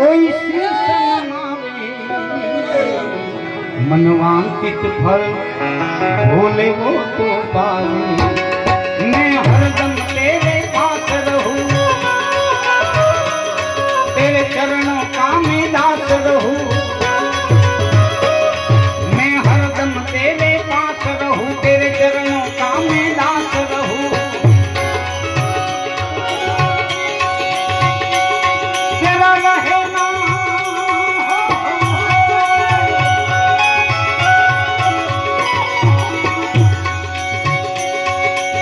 कोई शीर्षन मावे मनवांकित फल भोले वो तो पावे। मैं हरदम तेरे पास रहूं, तेरे चरणों का मैं दास रहूं। मैं हरदम तेरे पास रहूं, तेरे चरणों का मैं दास रहूं। तेरा रहना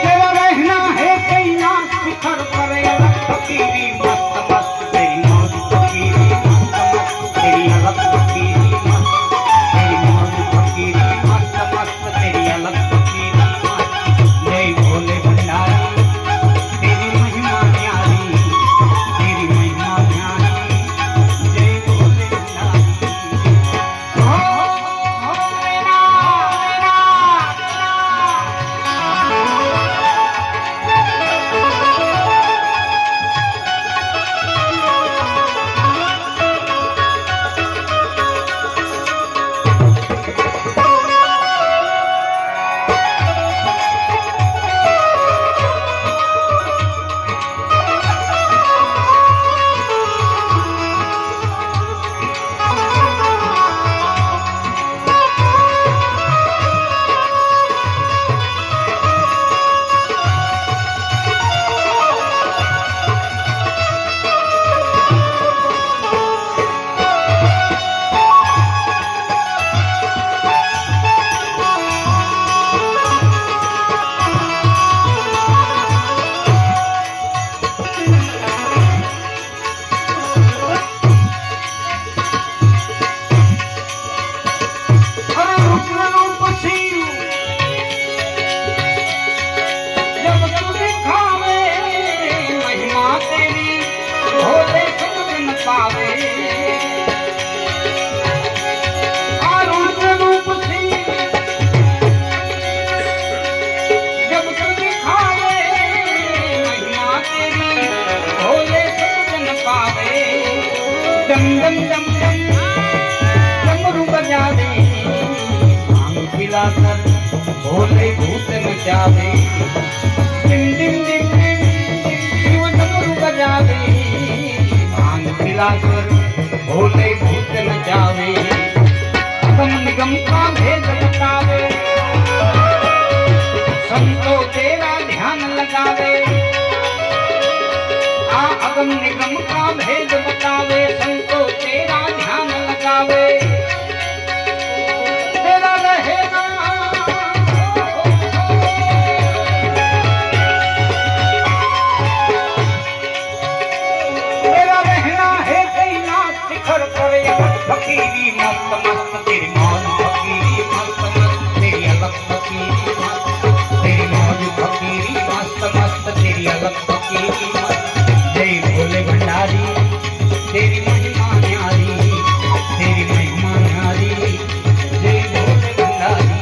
तेरा रहना है कैलाश शिखर पर अलग फकीरी मस्त मस्त तेरी मौज फकीरी मस्त मस्त तेरी अलग फकीरी मस्त तेरी मौज फकीरी मस्त मस्त तेरी अलग फकीरी मस्त। जय भोले भंडारी तेरी महिमा न्यारी, तेरी महिमा न्यारी। जय भोले भंडारी। हो मेरा पावे रूप रूप सिंह जब तू दिखावे महिमा तेरी भोले सब जन पावे। डम डम डम डम डमरू बजावे भांग पिलाकर भोले भूत नचावे। डिम डिम डिम डिम शिव डमरू बजावे मिलाकर भोले भूत नचावे। अगम निगम का भेद बतावे संतो तेरा ध्यान लगावे। अगम निगम का भेद बतावे संतो तेरा ध्यान लगावे। तेरा रहेगा फकीरी मस्त मस्त तेरी मौज फकीरी मस्त मस्त तेरी अलग फकीरी मस्त तेरी मौज फकीरी मस्त मस्त तेरी अलग फकीरी मस्त। जय भोले भंडारी तेरी महिमा न्यारी, तेरी महिमा न्यारी। जय भोले भंडारी।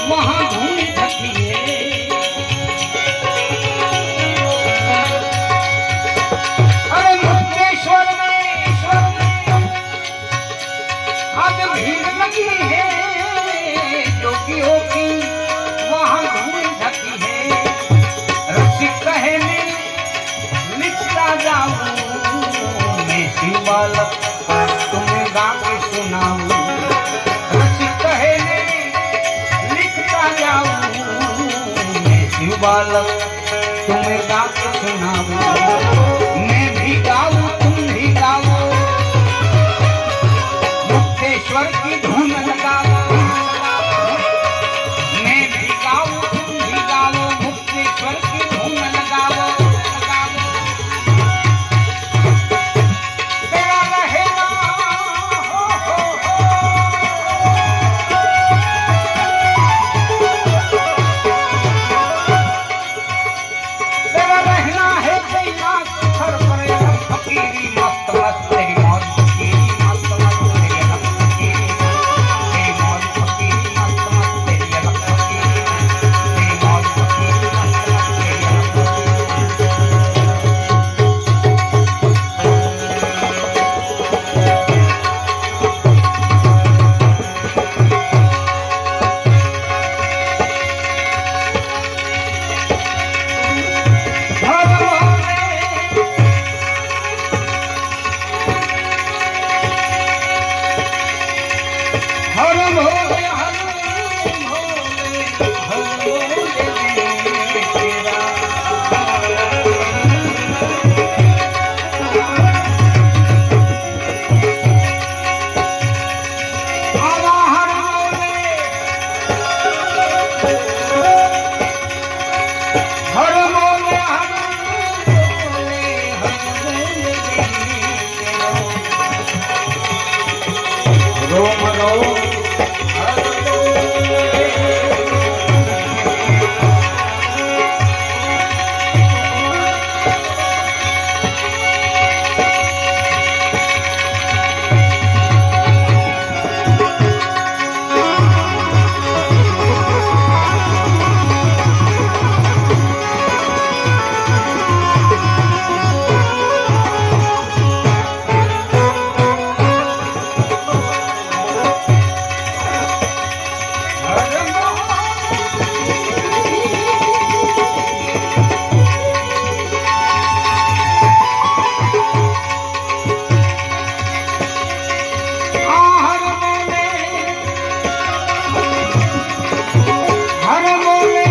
वहाँ धूल ढकी है। अरे मुक्तेश्वर में आज भीड़ लगी है, जोगियों की वहाँ धूल ढकी है। रसिक कहे मैं लिखता जाऊं, मैं शिव बालक तुम्हें गा के सुनाऊं। रसिक कहे मैं लिखता जाऊं, मैं शिव बालक तुम्हें गा के सुनाऊं। मैं भी गाऊं तुम भी गाओ, मुक्तेश्वर की धुन लगाओ। मैं भी गाऊं तुम भी गाओ, मुक्तेश्वर की धुन लगाओ। तेरा रहेगा तेरा रहना है कैलाश शिखर पर फकीरी मस्त मस्त तेरी मौज फकीरी मस्त मस्त तेरी अलग फकीरी तेरी मौज फकीरी मस्त मस्त तेरी अलग फकीरी तेरी मौज फकीरी मस्त मस्त तेरी अलग हर बोले